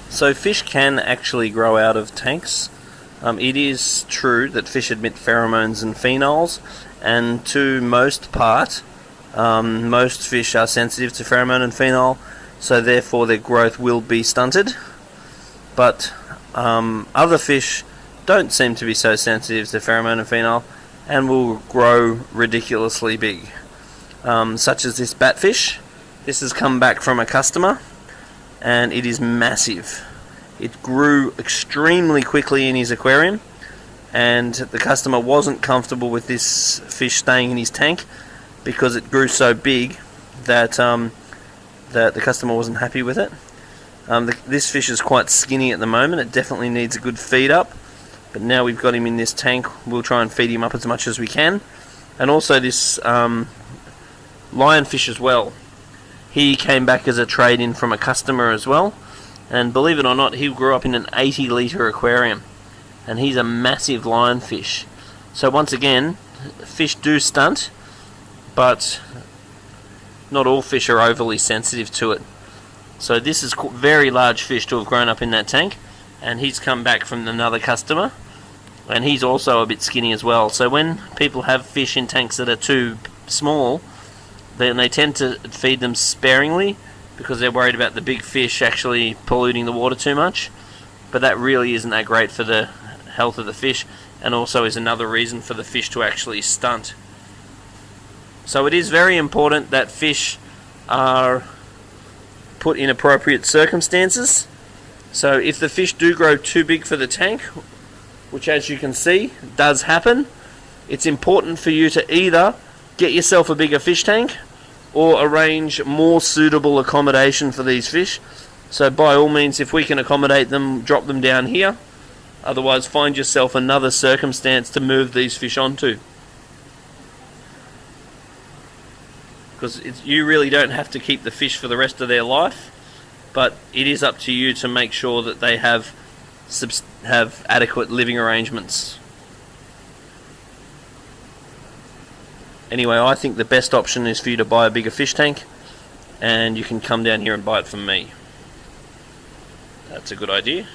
So fish can actually grow out of tanks. It is true that fish emit pheromones and phenols, and to most part, most fish are sensitive to pheromone and phenol, so therefore their growth will be stunted. But other fish don't seem to be so sensitive to pheromone and phenol and will grow ridiculously big, such as this batfish. This has come back from a customer and it is massive. It grew extremely quickly in his aquarium, and the customer wasn't comfortable with this fish staying in his tank because it grew so big that that the customer wasn't happy with it. This fish is quite skinny at the moment. It definitely needs a good feed up, but now we've got him in this tank, we'll try and feed him up as much as we can. And also this lionfish as well. He came back as a trade-in from a customer as well, and believe it or not, he grew up in an 80-litre aquarium, and he's a massive lionfish. So once again, fish do stunt, but not all fish are overly sensitive to it. So this is very large fish to have grown up in that tank, and he's come back from another customer, and he's also a bit skinny as well. So when people have fish in tanks that are too small, then they tend to feed them sparingly because they're worried about the big fish actually polluting the water too much. But that really isn't that great for the health of the fish, and also is another reason for the fish to actually stunt. So it is very important that fish are put in appropriate circumstances. So if the fish do grow too big for the tank, which as you can see does happen, it's important for you to either get yourself a bigger fish tank or arrange more suitable accommodation for these fish. So by all means, if we can accommodate them, drop them down here. Otherwise, find yourself another circumstance to move these fish onto. Because you really don't have to keep the fish for the rest of their life, but it is up to you to make sure that they have adequate living arrangements. Anyway, I think the best option is for you to buy a bigger fish tank, and you can come down here and buy it from me. That's a good idea.